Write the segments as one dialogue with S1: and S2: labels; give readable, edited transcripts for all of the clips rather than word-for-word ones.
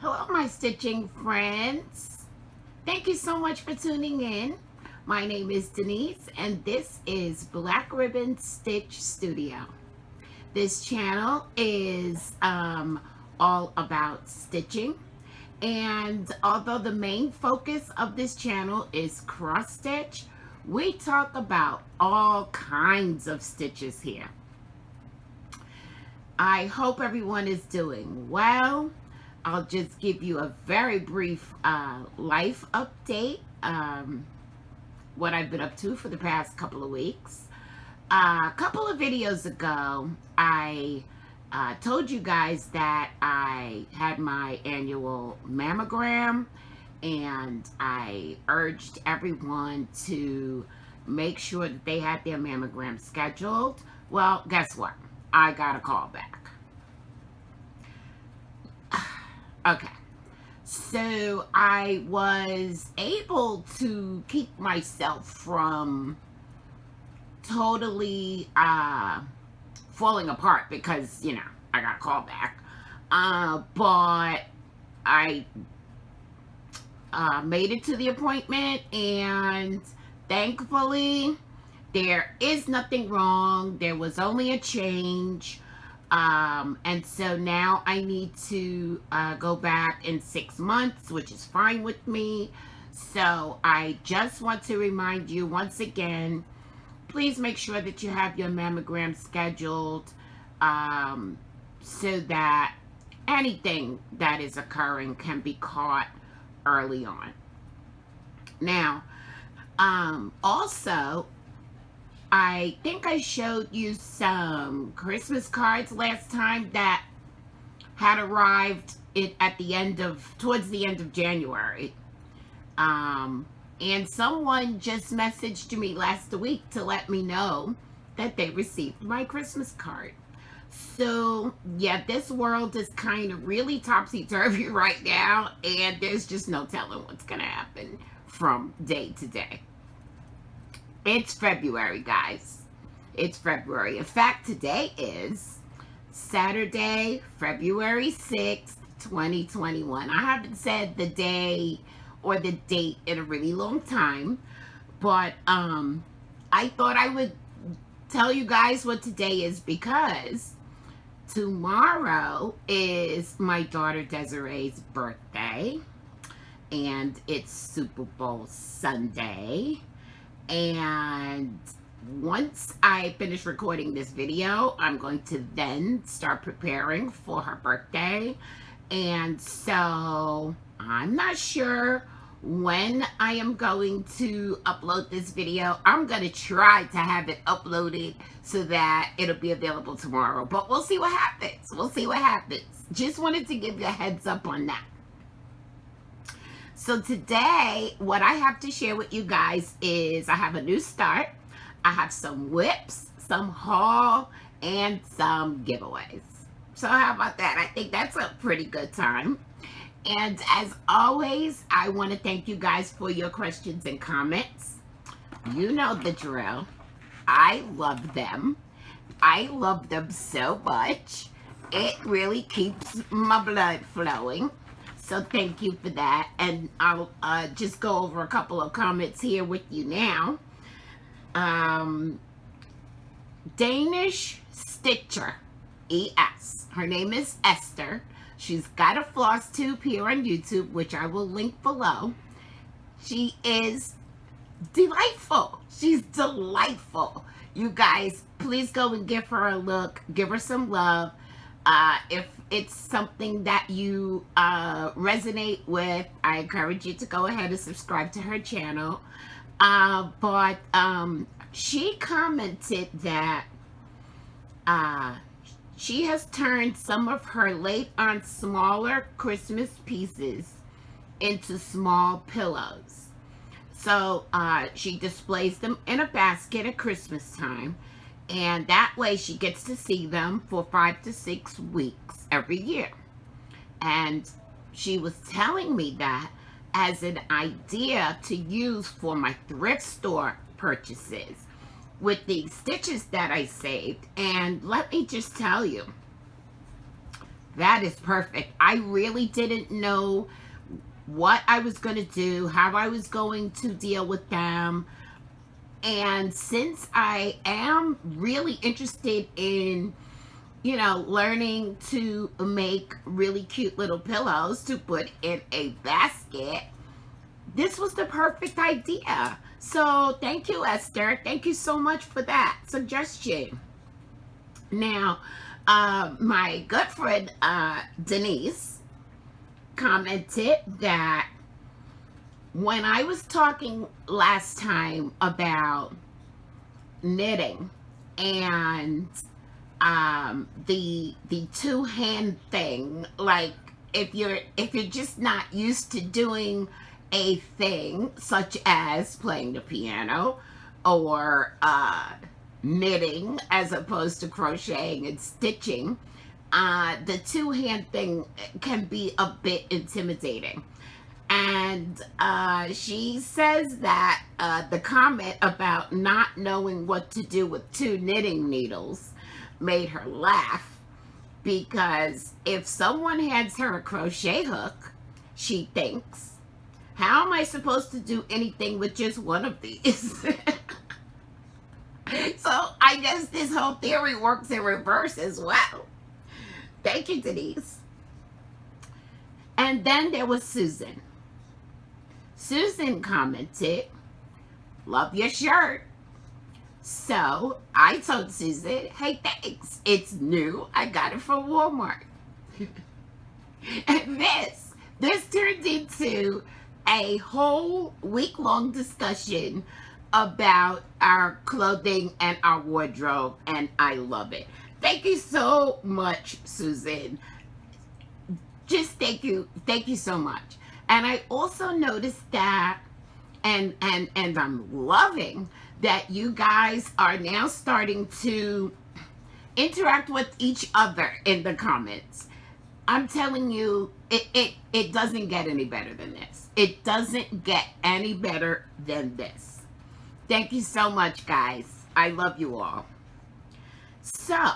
S1: Hello, my stitching friends. Thank you so much for tuning in. My name is Denise, and this is Black Ribbon Stitch Studio. This channel is all about stitching, and although the main focus of this channel is cross stitch, we talk about all kinds of stitches here. I hope everyone is doing well. I'll just give you a very brief life update, what I've been up to for the past couple of weeks. A couple of videos ago, I told you guys that I had my annual mammogram, and I urged everyone to make sure that they had their mammogram scheduled. Well, guess what? I got a call back. Okay, so I was able to keep myself from totally falling apart because, you know, I got a call back. But I made it to the appointment, and thankfully there is nothing wrong. There was only a change. And so now I need to go back in 6 months, which is fine with me. So I just want to remind you once again, please make sure that you have your mammogram scheduled so that anything that is occurring can be caught early on. Now, also, I think I showed you some Christmas cards last time that had arrived towards the end of January. And someone just messaged me last week to let me know that they received my Christmas card. So yeah, this world is kind of really topsy-turvy right now, and there's just no telling what's gonna happen from day to day. It's February, guys. It's February. In fact, today is Saturday, February 6th, 2021. I haven't said the day or the date in a really long time, but I thought I would tell you guys what today is because tomorrow is my daughter Desiree's birthday, and it's Super Bowl Sunday. And once I finish recording this video, I'm going to then start preparing for her birthday. And so I'm not sure when I am going to upload this video. I'm going to try to have it uploaded so that it'll be available tomorrow, but we'll see what happens. We'll see what happens. Just wanted to give you a heads up on that. So today, what I have to share with you guys is I have a new start. I have some whips, some haul, and some giveaways. So how about that? I think that's a pretty good time. And as always, I want to thank you guys for your questions and comments. You know the drill. I love them. I love them so much. It really keeps my blood flowing. So thank you for that. And I'll just go over a couple of comments here with you now. Danish Stitcher, ES. Her name is Esther. She's got a Flosstube here on YouTube, which I will link below. She is delightful. She's delightful. You guys, please go and give her a look. Give her some love. If it's something that you resonate with, I encourage you to go ahead and subscribe to her channel. But she commented that she has turned some of her late on smaller Christmas pieces into small pillows. So she displays them in a basket at Christmas time, and that way she gets to see them for 5 to 6 weeks every year. And she was telling me that as an idea to use for my thrift store purchases with the stitches that I saved. And let me just tell you, That is perfect. I really didn't know what I was going to do, how I was going to deal with them. And since I am really interested in, you know, learning to make really cute little pillows to put in a basket, this was the perfect idea. So thank you, Esther. Thank you so much for that suggestion. Now, my good friend Denise commented that when I was talking last time about knitting and the two-hand thing, like if you're just not used to doing a thing such as playing the piano or knitting as opposed to crocheting and stitching, the two-hand thing can be a bit intimidating. And she says that the comment about not knowing what to do with two knitting needles made her laugh, because if someone hands her a crochet hook, she thinks, how am I supposed to do anything with just one of these? So I guess this whole theory works in reverse as well. Thank you, Denise. And then there was Susan. Susan commented, love your shirt. So I told Susan, hey, thanks. It's new. I got it from Walmart. And this turned into a whole week-long discussion about our clothing and our wardrobe, and I love it. Thank you so much, Susan. Just thank you so much. And I also noticed that, and I'm loving that you guys are now starting to interact with each other in the comments. I'm telling you, it doesn't get any better than this. It doesn't get any better than this. Thank you so much, guys. I love you all. So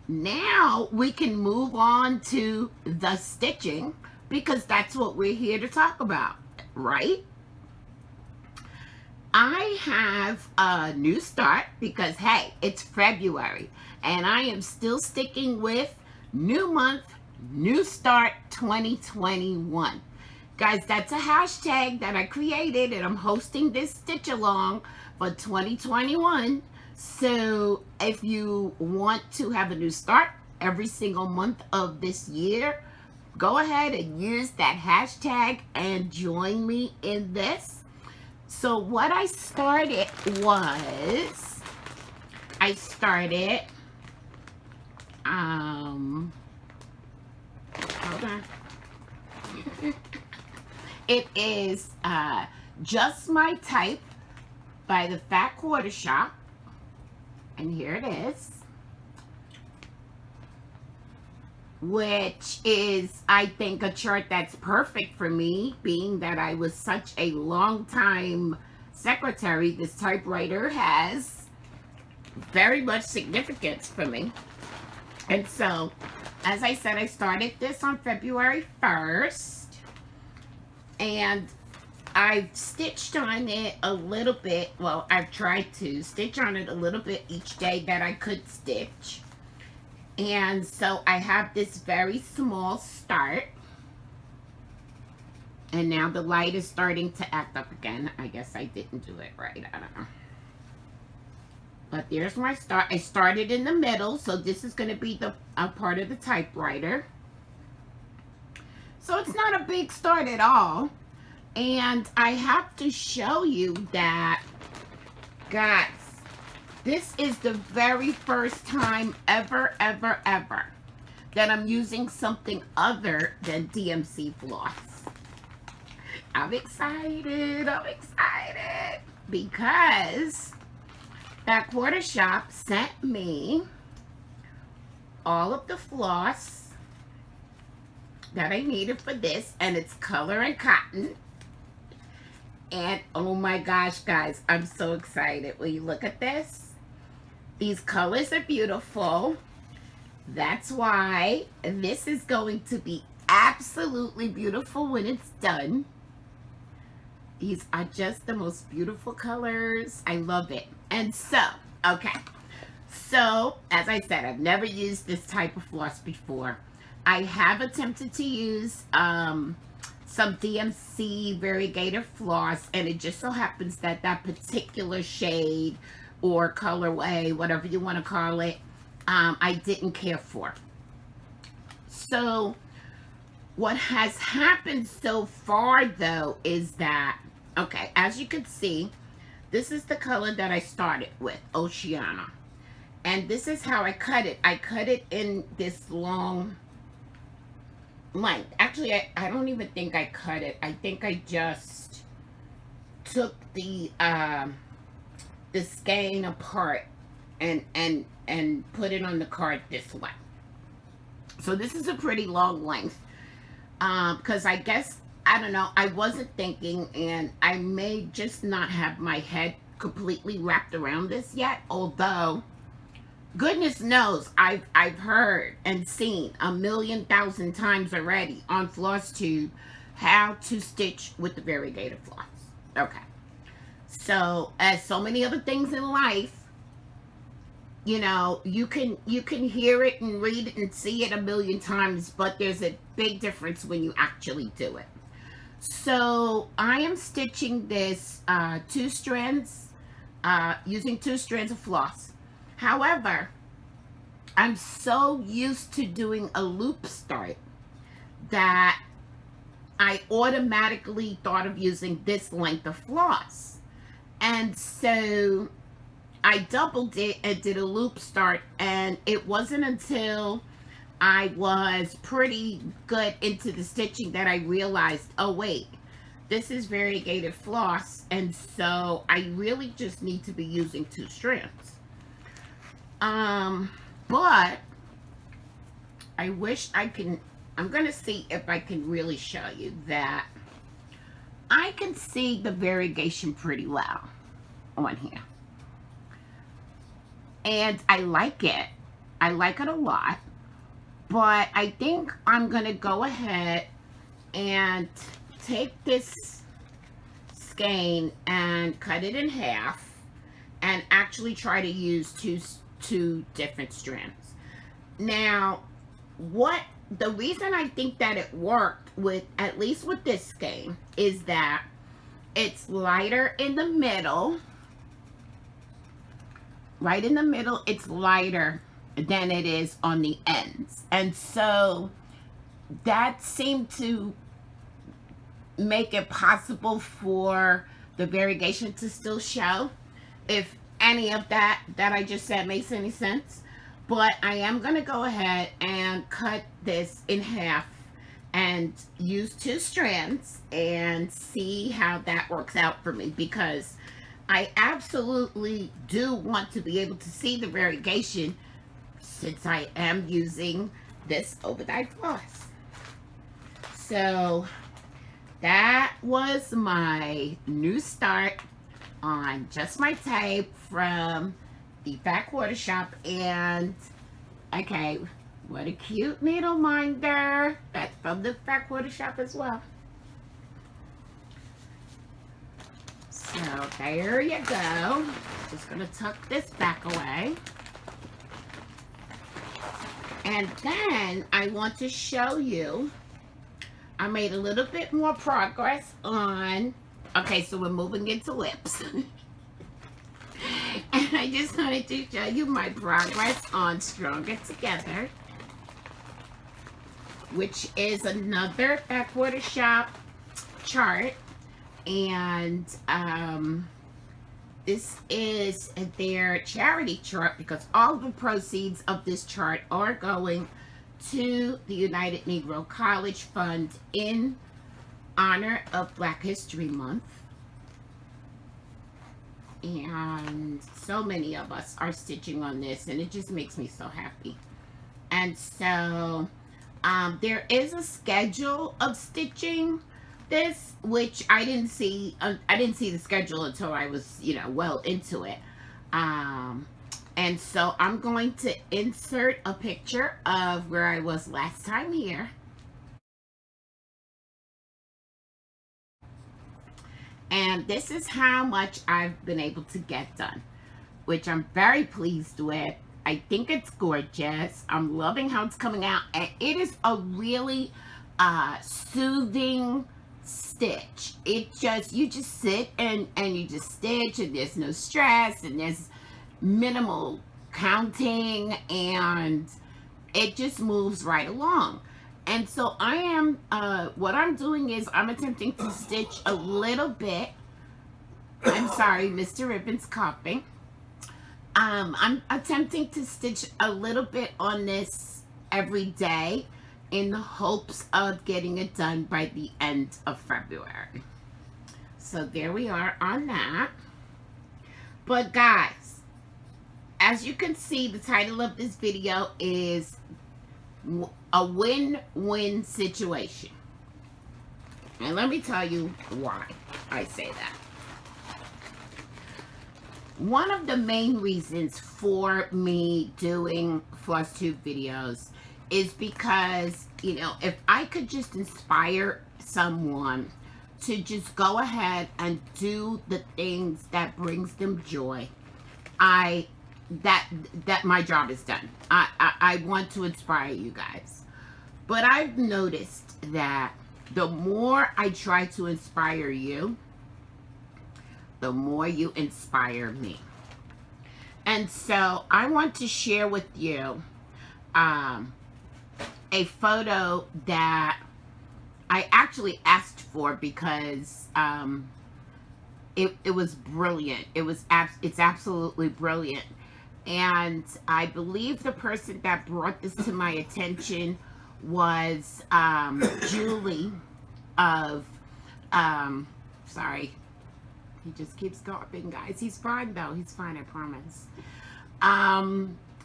S1: now we can move on to the stitching, because that's what we're here to talk about, right? I have a new start because, hey, it's February, and I am still sticking with new month, new start 2021. Guys, that's a hashtag that I created, and I'm hosting this stitch along for 2021. So if you want to have a new start every single month of this year, go ahead and use that hashtag and join me in this. So what I started was, hold on. It is Just My Type by the Fat Quarter Shop. And here it is. Which is, I think, a chart that's perfect for me, being that I was such a long time secretary. This typewriter has very much significance for me. And so, as I said, I started this on February 1st. And I've stitched on it a little bit. Well, I've tried to stitch on it a little bit each day that I could stitch. And so I have this very small start. And now the light is starting to act up again. I guess I didn't do it right. I don't know. But there's my start. I started in the middle. So this is going to be a part of the typewriter. So it's not a big start at all. And I have to show you that, guys, this is the very first time ever that I'm using something other than DMC floss. I'm excited. Because that quarter shop sent me all of the floss that I needed for this, and it's color and cotton. And oh my gosh, guys, I'm so excited. Will you look at this? These colors are beautiful. That's why this is going to be absolutely beautiful when it's done. These are just the most beautiful colors. I love it. And so, okay. So, as I said, I've never used this type of floss before. I have attempted to use some DMC variegated floss, and it just so happens that that particular shade or colorway, whatever you want to call it, I didn't care for. So, what has happened so far, though, is that, okay, as you can see, this is the color that I started with, Oceana. And this is how I cut it. I cut it in this long length. Actually, I don't even think I cut it. I think I just took the skein apart and put it on the card this way. So this is a pretty long length. Because I guess, I don't know, I wasn't thinking, and I may just not have my head completely wrapped around this yet, although goodness knows I've heard and seen 1,000,000 times already on Flosstube how to stitch with the variegated floss. Okay, so as so many other things in life, you know, you can hear it and read it and see it 1,000,000 times, but there's a big difference when you actually do it. So I am stitching this using 2 strands of floss. However, I'm so used to doing a loop start that I automatically thought of using this length of floss. And so I doubled it and did a loop start, and it wasn't until I was pretty good into the stitching that I realized, oh wait, this is variegated floss, and so I really just need to be using 2 strands. But I wish I can, I'm gonna see if I can really show you that I can see the variegation pretty well on here. And I like it. I like it a lot. But I think I'm going to go ahead and take this skein and cut it in half and actually try to use two different strands. Now, the reason I think that it worked with, at least with this skein, is that it's lighter in the middle. Right in the middle, it's lighter than it is on the ends. And so that seemed to make it possible for the variegation to still show, if any of that I just said makes any sense. But I am going to go ahead and cut this in half and use 2 strands and see how that works out for me, because I absolutely do want to be able to see the variegation since I am using this overdyed floss. So that was my new start on Just My Type from the Fat Quarter Shop. And okay, what a cute needle minder. That's from the Fat Quarter Shop as well. So there you go. Just gonna tuck this back away. And then I want to show you, I made a little bit more progress on, okay, so we're moving into lips. And I just wanted to show you my progress on Stronger Together, which is another Fat Quarter Shop chart. And this is their charity chart, because all the proceeds of this chart are going to the United Negro College Fund in honor of Black History Month. And so many of us are stitching on this, and it just makes me so happy. And so there is a schedule of stitching this, which I didn't see the schedule until I was, you know, well into it. And so I'm going to insert a picture of where I was last time here. And this is how much I've been able to get done, which I'm very pleased with. I think it's gorgeous. I'm loving how it's coming out. And it is a really soothing stitch. It just, you just sit and you just stitch, and there's no stress, and there's minimal counting, and it just moves right along. And so I am, what I'm doing is I'm attempting to stitch a little bit. I'm sorry, Mr. Ribbon's coughing. I'm attempting to stitch a little bit on this every day in the hopes of getting it done by the end of February. So there we are on that. But guys, as you can see, the title of this video is a win-win situation. And let me tell you why I say that. One of the main reasons for me doing Flosstube videos is because, you know, if I could just inspire someone to just go ahead and do the things that brings them joy, that my job is done. I want to inspire you guys. But I've noticed that the more I try to inspire you, the more you inspire me. And so I want to share with you a photo that I actually asked for because it was brilliant. It's absolutely brilliant. And I believe the person that brought this to my attention was Julie of, sorry, he just keeps coughing, guys. He's fine, though. He's fine, I promise.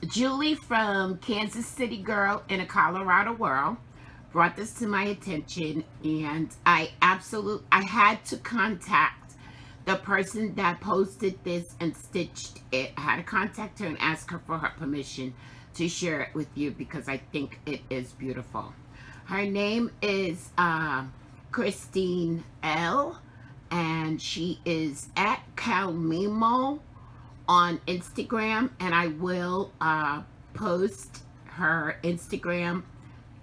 S1: Julie from Kansas City Girl in a Colorado World brought this to my attention, and I had to contact the person that posted this and stitched it. I had to contact her and ask her for her permission to share it with you because I think it is beautiful. Her name is Christine L, and she is at Calmimo on Instagram, and I will post her Instagram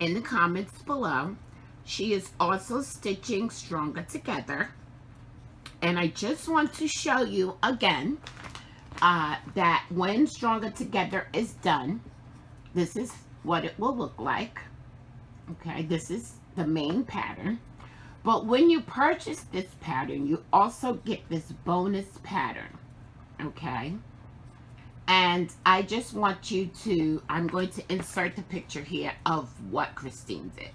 S1: in the comments below. She is also stitching Stronger Together, and I just want to show you again that when Stronger Together is done, this is what it will look like. Okay, this is the main pattern. But when you purchase this pattern, you also get this bonus pattern, okay? And I just want you to, I'm going to insert the picture here of what Christine did.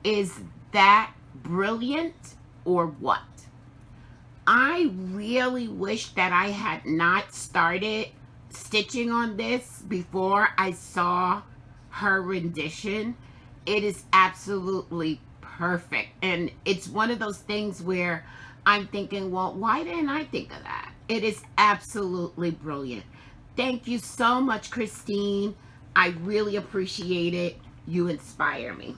S1: Is that brilliant or what? I really wish that I had not started stitching on this before I saw her rendition. It is absolutely perfect, and it's one of those things where I'm thinking, well, why didn't I think of that? It is absolutely brilliant. Thank you so much, Christine. I really appreciate it. You inspire me.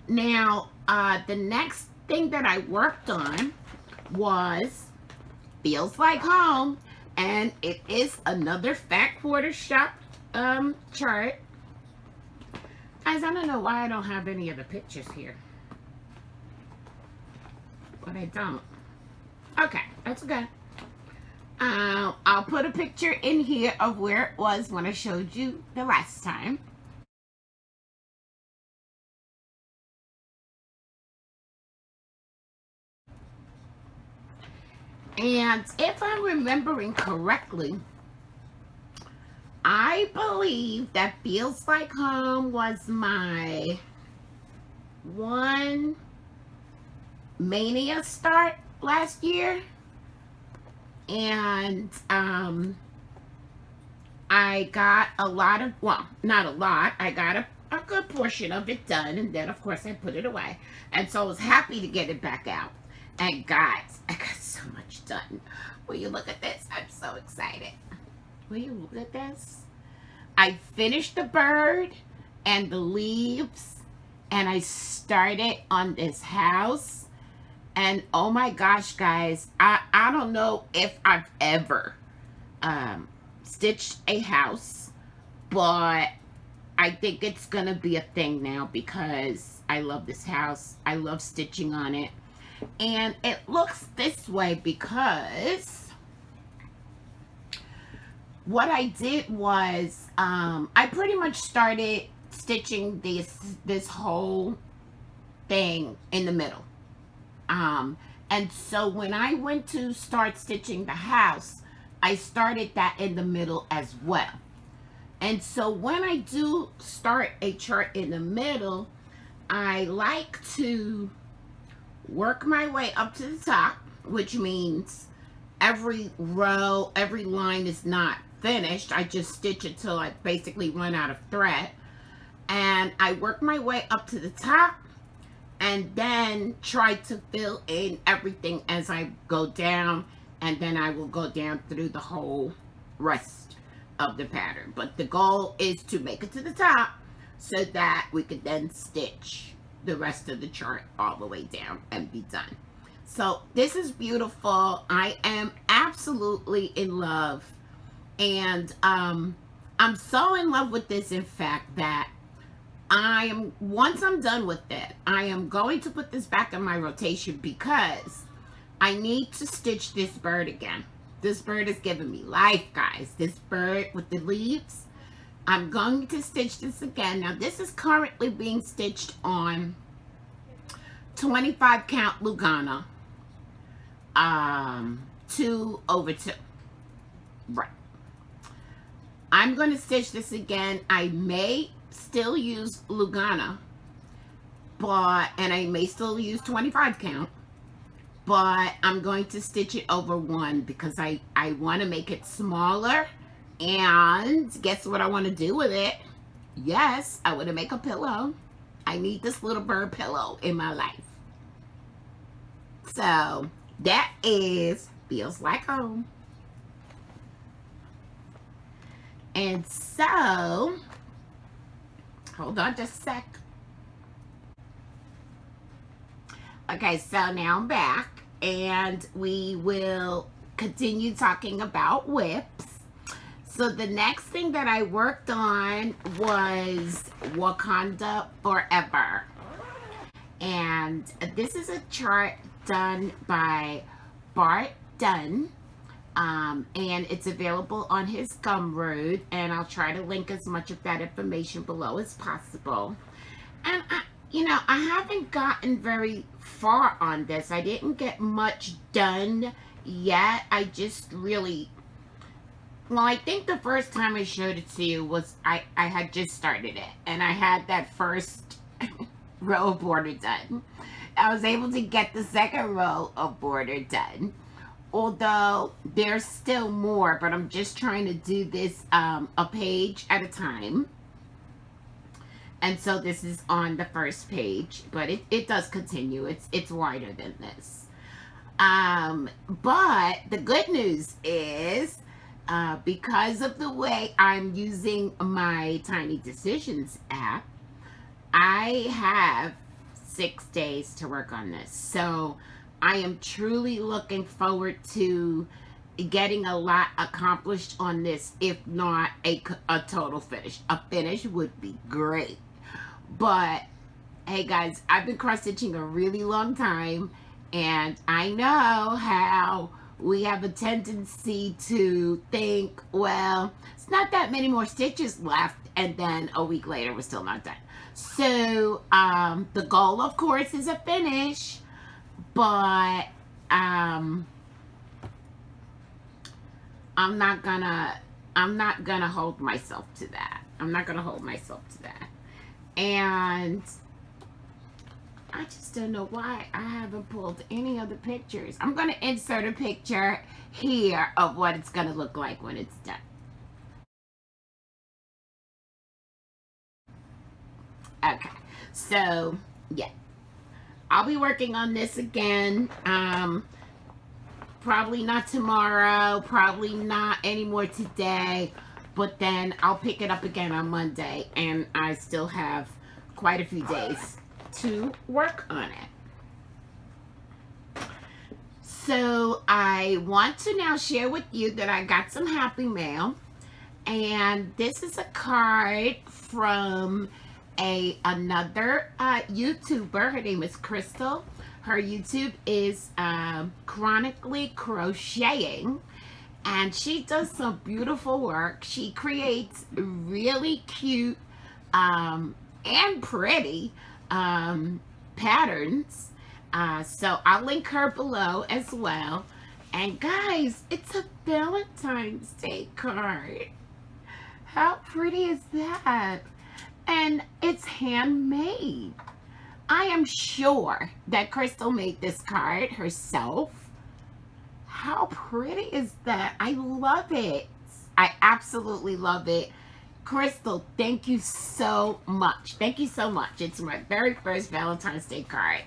S1: Now, the next thing that I worked on was Feels Like Home, and it is another Fat Quarter Shop chart. Guys, I don't know why I don't have any of the pictures here, but I don't. Okay, that's okay. I'll put a picture in here of where it was when I showed you the last time. And if I'm remembering correctly, I believe that Feels Like Home was my one Mania start last year. And I got a lot of, well, not a lot, I got a good portion of it done, and then of course I put it away. And so I was happy to get it back out. And guys, I got so much done. Will you look at this? I'm so excited. Will you look at this? I finished the bird and the leaves, and I started on this house. And oh my gosh, guys, I don't know if I've ever stitched a house, but I think it's gonna be a thing now because I love this house. I love stitching on it. And it looks this way because what I did was I pretty much started stitching this whole thing in the middle. And so when I went to start stitching the house, I started that in the middle as well. And so when I do start a chart in the middle, I like to work my way up to the top, which means every row, every line is not finished. I just stitch it till I basically run out of thread. And I work my way up to the top and then try to fill in everything as I go down, and then I will go down through the whole rest of the pattern. But the goal is to make it to the top so that we could then stitch the rest of the chart all the way down and be done. So this is beautiful. I am absolutely in love, and I'm so in love with this, in fact, that once I'm done with it, I am going to put this back in my rotation because I need to stitch this bird again. This bird is giving me life, guys. This bird with the leaves. I'm going to stitch this again. Now, this is currently being stitched on 25 count Lugana, 2/2. Right. I'm going to stitch this again. I may still use Lugana, and I may still use 25 count, but I'm going to stitch it over 1 because I want to make it smaller. And guess what I want to do with it? Yes, I want to make a pillow. I need this little bird pillow in my life. So that feels like home. And so, hold on just a sec. Okay, so now I'm back, and we will continue talking about whips. So the next thing that I worked on was Wakanda Forever. And this is a chart done by Bart Dunn. And it's available on his Gumroad, and I'll try to link as much of that information below as possible. And I haven't gotten very far on this. I didn't get much done yet. I just really, well, I think the first time I showed it to you was I had just started it, and I had that first row of border done. I was able to get the second row of border done, although there's still more, but I'm just trying to do this a page at a time. And so this is on the first page, but it does continue. It's wider than this. But the good news is, because of the way I'm using my Tiny Decisions app, I have 6 days to work on this. So I am truly looking forward to getting a lot accomplished on this, if not a total finish. A finish would be great. But hey guys, I've been cross stitching a really long time, and I know how we have a tendency to think, well, it's not that many more stitches left, and then a week later we're still not done. So the goal, of course, is a finish, but I'm not gonna hold myself to that. I'm not gonna hold myself to that. And I just don't know why I haven't pulled any other pictures. I'm going to insert a picture here of what it's going to look like when it's done. Okay. So, yeah. I'll be working on this again. Probably not tomorrow. Probably not anymore today. But then I'll pick it up again on Monday. And I still have quite a few days to work on it. So I want to now share with you that I got some happy mail. And this is a card from another YouTuber. Her name is Crystal. Her YouTube is Chronically Crocheting. And she does some beautiful work. She creates really cute and pretty patterns. So I'll link her below as well. And guys, it's a Valentine's Day card. How pretty is that? And it's handmade. I am sure that Crystal made this card herself. How pretty is that? I love it. I absolutely love it. Crystal, thank you so much. Thank you so much. It's my very first Valentine's Day card.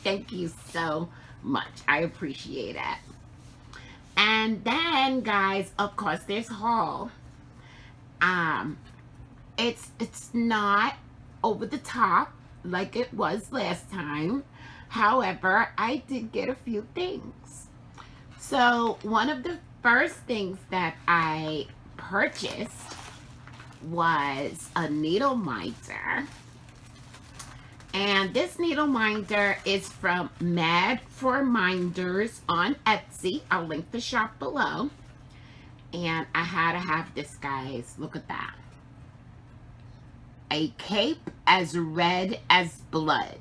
S1: Thank you so much. I appreciate it. And then, guys, of course, there's haul. It's not over the top like it was last time. However, I did get a few things. So one of the first things that I purchased was a needle minder. And this needle minder is from Mad for Minders on Etsy. I'll link the shop below. And I had to have this, guys. Look at that. A cape as red as blood.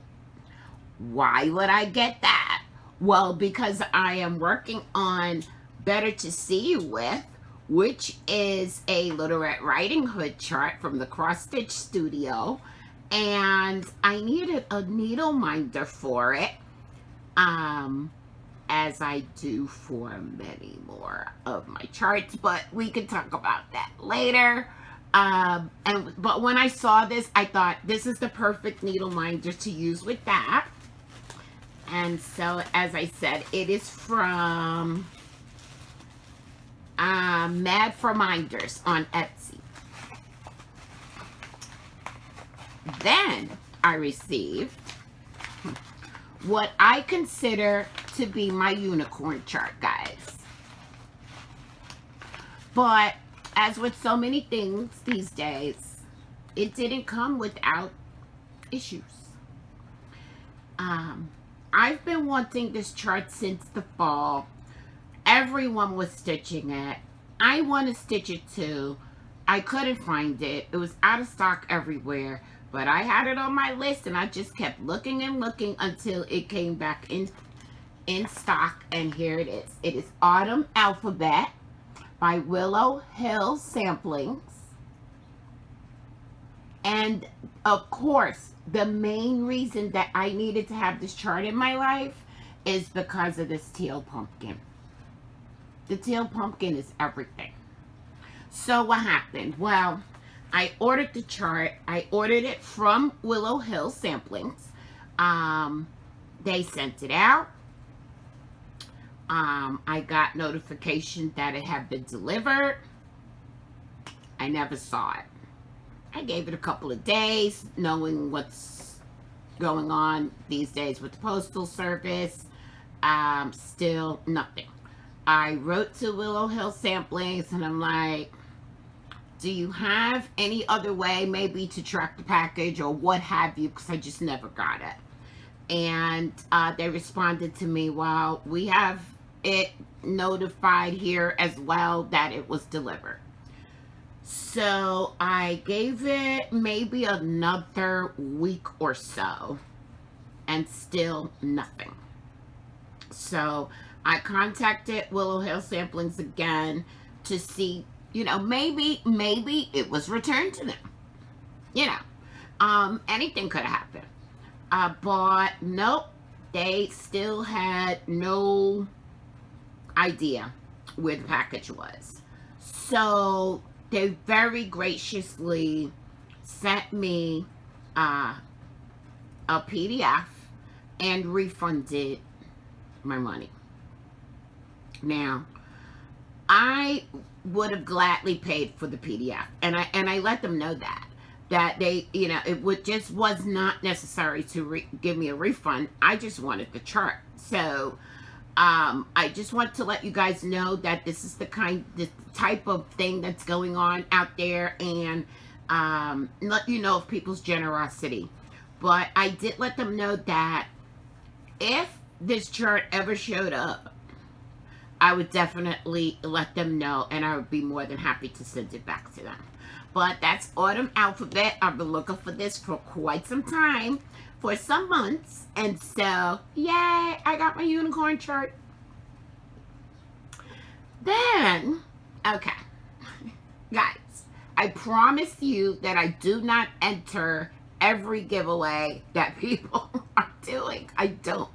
S1: Why would I get that? Well, because I am working on Better to See You With, which is a Little Red Riding Hood chart from the Cross Stitch Studio. And I needed a needle minder for it. As I do for many more of my charts, but we can talk about that later. But when I saw this, I thought this is the perfect needle minder to use with that. And so, as I said, it is from Mad for Minders on Etsy. Then I received what I consider to be my unicorn chart, guys. But as with so many things these days, it didn't come without issues. I've been wanting this chart since the fall. Everyone was stitching it. I want to stitch it too. I couldn't find it. It was out of stock everywhere. But I had it on my list and I just kept looking and looking until it came back in stock. And here it is. It is Autumn Alphabet by Willow Hill Samplings. And of course, the main reason that I needed to have this chart in my life is because of this teal pumpkin. The teal pumpkin is everything. So what happened? Well, I ordered the chart. I ordered it from Willow Hill Samplings. They sent it out. I got notification that it had been delivered. I never saw it. I gave it a couple of days, knowing what's going on these days with the Postal Service. Still nothing. I wrote to Willow Hill Samplings and I'm like, do you have any other way maybe to track the package or what have you? Because I just never got it. And they responded to me, well, we have it notified here as well that it was delivered. So I gave it maybe another week or so and still nothing. So I contacted Willow Hill Samplings again to see, you know, maybe it was returned to them. You know, anything could have happened. But nope, they still had no idea where the package was. So they very graciously sent me uh, a PDF and refunded my money. Now, I would have gladly paid for the PDF, and I let them know that they, you know, just was not necessary to give me a refund. I just wanted the chart. So I just want to let you guys know that this is the type of thing that's going on out there, and let you know of people's generosity. But I did let them know that if this chart ever showed up, I would definitely let them know, and I would be more than happy to send it back to them. But that's Autumn Alphabet. I've been looking for this for quite some time, for some months, and so yay, I got my unicorn chart. Then, okay, guys, I promise you that I do not enter every giveaway that people are doing. I don't.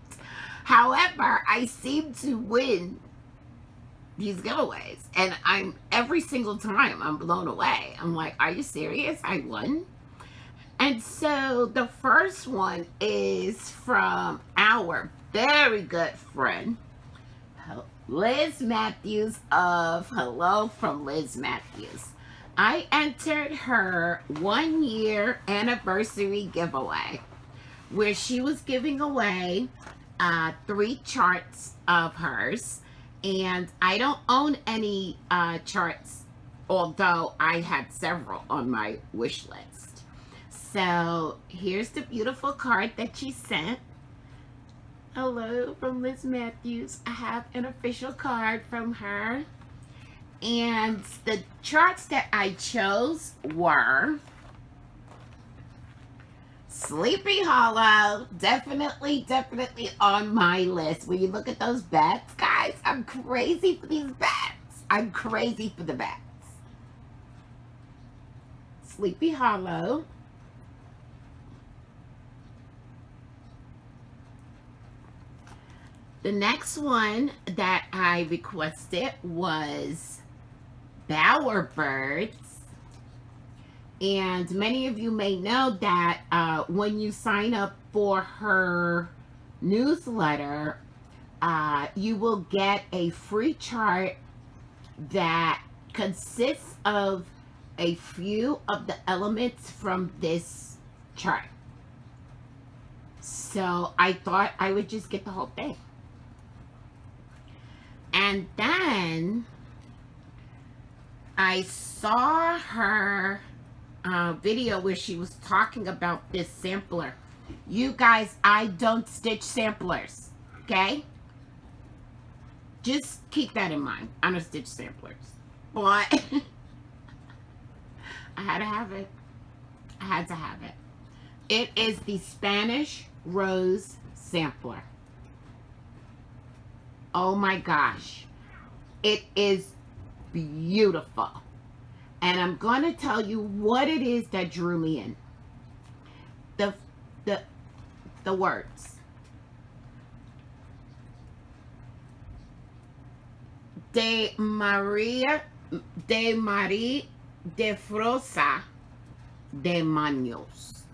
S1: However, I seem to win these giveaways, and every single time I'm blown away. I'm like, are you serious? I won? And so the first one is from our very good friend Liz Matthews of Hello from Liz Matthews. I entered her 1-year anniversary giveaway where she was giving away 3 charts of hers. And I don't own any charts, although I had several on my wish list. So here's the beautiful card that she sent. Hello from Liz Matthews. I have an official card from her. And the charts that I chose were Sleepy Hollow, definitely on my list. When you look at those bats, guys, I'm crazy for these bats. I'm crazy for the bats. Sleepy Hollow. The next one that I requested was Bowerbirds. And many of you may know that when you sign up for her newsletter, you will get a free chart that consists of a few of the elements from this chart. So I thought I would just get the whole thing. And then I saw her video where she was talking about this sampler. You guys, I don't stitch samplers, okay? Just keep that in mind. I don't stitch samplers. But I had to have it. I had to have it. It is the Spanish Rose Sampler. Oh my gosh. It is beautiful. And I'm going to tell you what it is that drew me in. The words. De Marie de Frosa de Manos.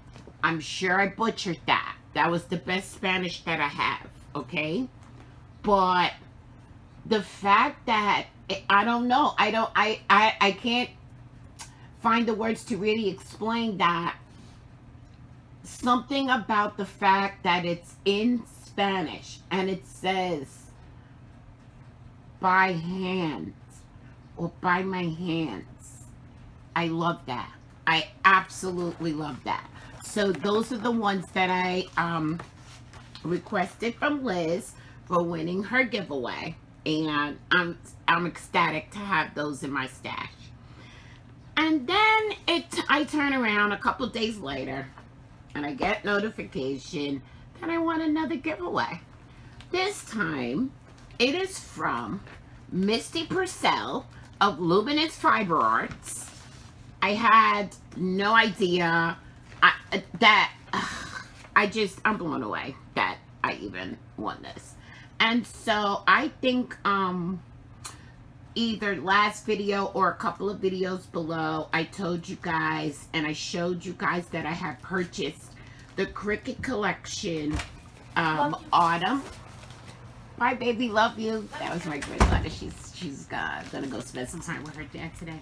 S1: I'm sure I butchered that. That was the best Spanish that I have, okay? But the fact that, I don't know, I can't find the words to really explain that. Something about the fact that it's in Spanish and it says by hand or by my hands. I love that. I absolutely love that. So those are the ones that I requested from Liz for winning her giveaway, and I'm ecstatic to have those in my stash. And then I turn around a couple days later and I get notification that I won another giveaway. This time it is from Misty Purcell of Luminous Fiber Arts. I had no idea I'm blown away that I even won this. And so I think either last video or a couple of videos below, I told you guys and I showed you guys that I had purchased the Cricut Collection Autumn. Bye, baby, love you. That was my granddaughter. She's gonna go spend some time with her dad today.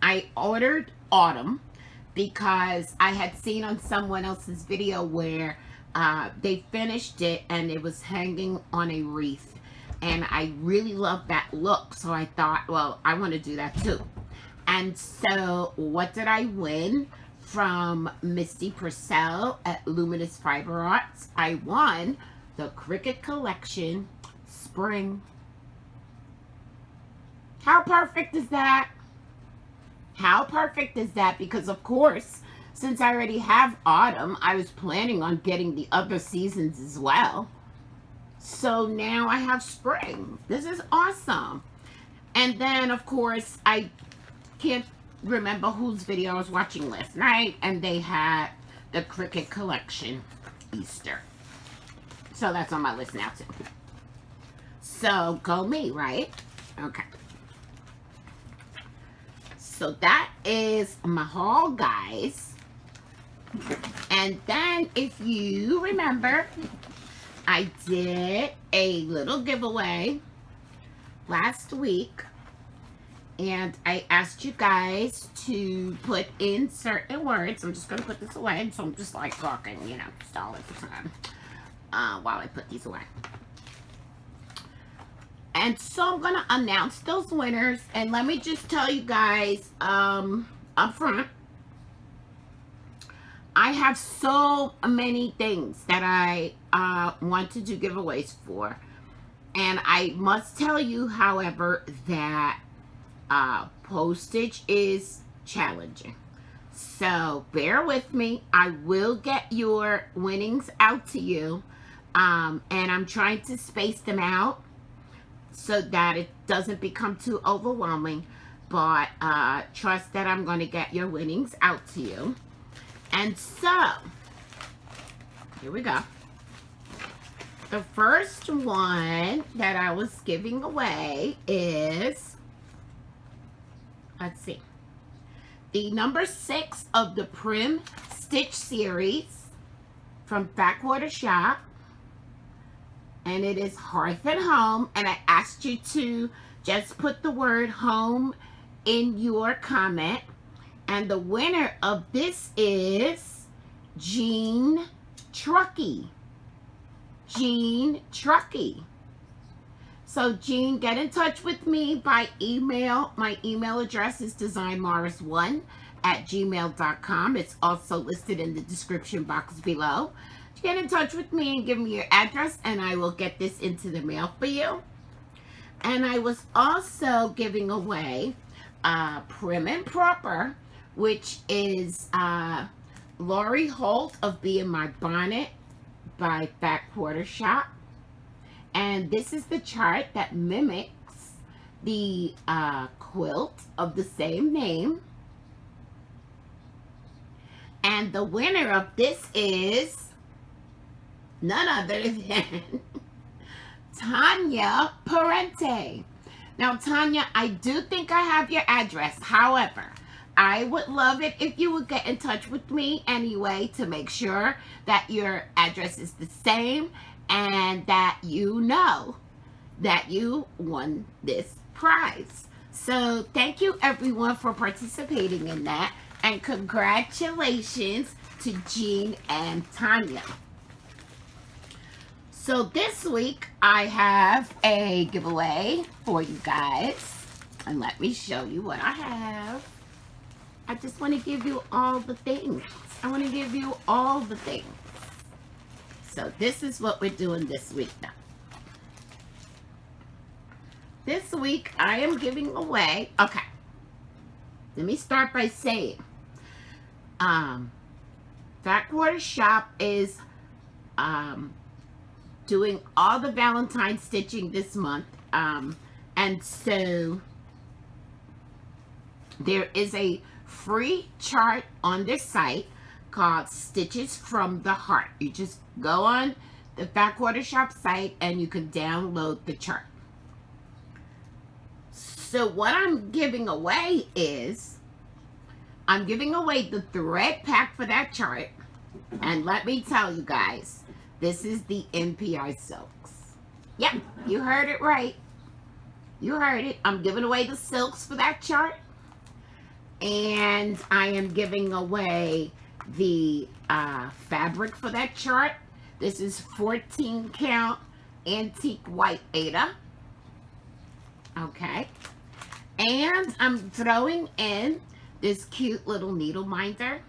S1: I ordered Autumn because I had seen on someone else's video where they finished it and it was hanging on a wreath, and I really love that look, so I thought, well, I want to do that too. And so what did I win from Misty Purcell at Luminous Fiber Arts? I won the Cricut Collection Spring. How perfect is that? How perfect is that? Because of course, since I already have Autumn, I was planning on getting the other seasons as well. So now I have Spring. This is awesome. And then of course, I can't remember whose video I was watching last night, and they had the Cricut Collection Easter. So that's on my list now too. So go me, right? Okay. So that is my haul, guys. And then if you remember, I did a little giveaway last week, and I asked you guys to put in certain words. I'm just going to put this away, so I'm just like talking, you know, stall at the time while I put these away. And so I'm going to announce those winners. And let me just tell you guys up front, I have so many things that I want to do giveaways for. And I must tell you, however, that postage is challenging. So bear with me. I will get your winnings out to you. And I'm trying to space them out so that it doesn't become too overwhelming. But trust that I'm going to get your winnings out to you. And so, here we go. The first one that I was giving away is, let's see, the number 6 of the Prim Stitch series from Backwater Shop. And it is Hearth and Home. And I asked you to just put the word home in your comment. And the winner of this is Jean Truckee. Jean Truckee. So Jean, get in touch with me by email. My email address is designmorris1@gmail.com. It's also listed in the description box below. Get in touch with me and give me your address, and I will get this into the mail for you. And I was also giving away Prim and Proper, which is Lori Holt of Be In My Bonnet by Backwater Shop. And this is the chart that mimics the quilt of the same name. And the winner of this is none other than Tanya Parente. Now, Tanya, I do think I have your address. However, I would love it if you would get in touch with me anyway to make sure that your address is the same and that you know that you won this prize. So thank you everyone for participating in that, and congratulations to Jean and Tanya. So this week I have a giveaway for you guys, and let me show you what I have. I just want to give you all the things. I want to give you all the things. So this is what we're doing this week now. This week I am giving away, okay, let me start by saying, Backwater Shop is doing all the Valentine stitching this month, and so there is a free chart on their site called Stitches from the Heart. You just go on the Fat Quarter Shop site and you can download the chart. So what I'm giving away is, I'm giving away the thread pack for that chart. And let me tell you guys, this is the NPI silks. Yep, you heard it right. You heard it. I'm giving away the silks for that chart. And I am giving away the fabric for that chart. This is 14 count antique white Aida. Okay. And I'm throwing in this cute little needle minder.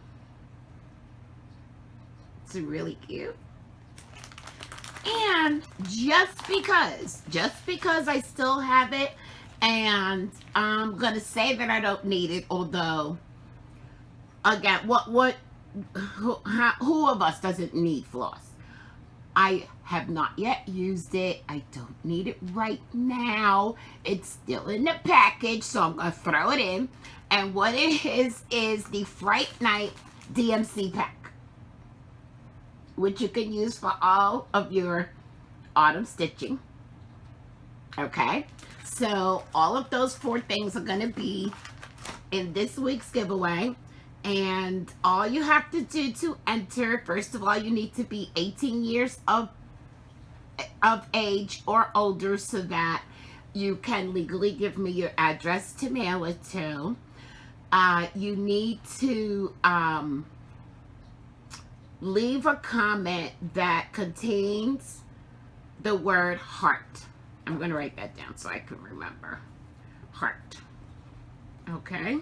S1: It's really cute. And just because I still have it, and I'm gonna say that I don't need it, although again, who of us doesn't need floss? I have not yet used it. I don't need it right now. It's still in the package, so I'm gonna throw it in. And what it is the Fright Night DMC pack, which you can use for all of your autumn stitching. Okay, so all of those 4 things are going to be in this week's giveaway, and all you have to do to enter, first of all, you need to be 18 years of age or older so that you can legally give me your address to mail it to. You need to leave a comment that contains the word heart. I'm going to write that down so I can remember. Heart. Okay.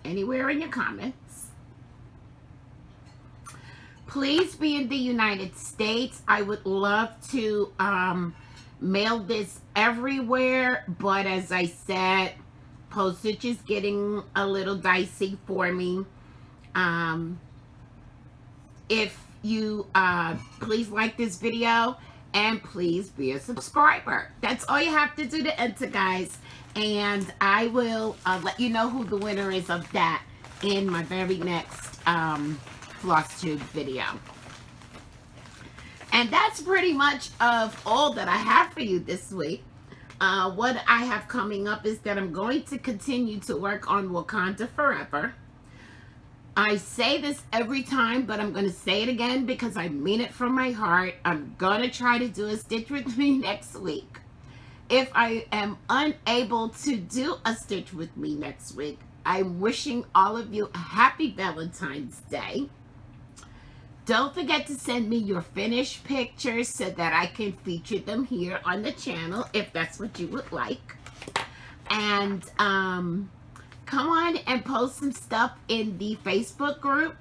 S1: Anywhere in your comments. Please be in the United States. I would love to mail this everywhere, but as I said, postage is getting a little dicey for me. If you please like this video and please be a subscriber. That's all you have to do to enter, guys, and I will let you know who the winner is of that in my very next Flosstube video. And that's pretty much of all that I have for you this week. What I have coming up is that I'm going to continue to work on Wakanda Forever. I say this every time, but I'm going to say it again because I mean it from my heart. I'm going to try to do a Stitch With Me next week. If I am unable to do a Stitch With Me next week, I'm wishing all of you a happy Valentine's Day. Don't forget to send me your finished pictures so that I can feature them here on the channel if that's what you would like. And come on and post some stuff in the Facebook group,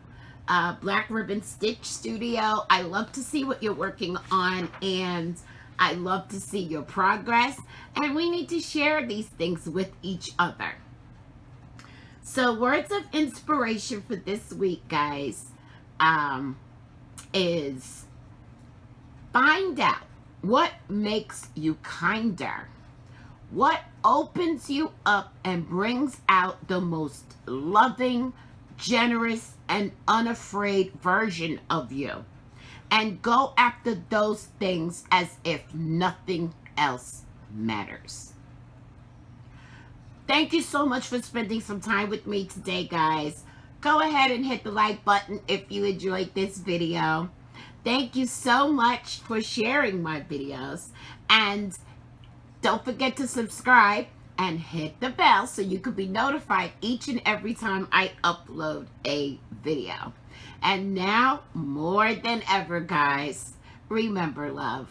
S1: Black Ribbon Stitch Studio. I love to see what you're working on, and I love to see your progress, and we need to share these things with each other. So words of inspiration for this week, guys, is find out what makes you kinder. What opens you up and brings out the most loving, generous, and unafraid version of you. And go after those things as if nothing else matters. Thank you so much for spending some time with me today, guys. Go ahead and hit the like button if you enjoyed this video. Thank you so much for sharing my videos. And don't forget to subscribe and hit the bell so you can be notified each and every time I upload a video. And now, more than ever, guys, remember, love,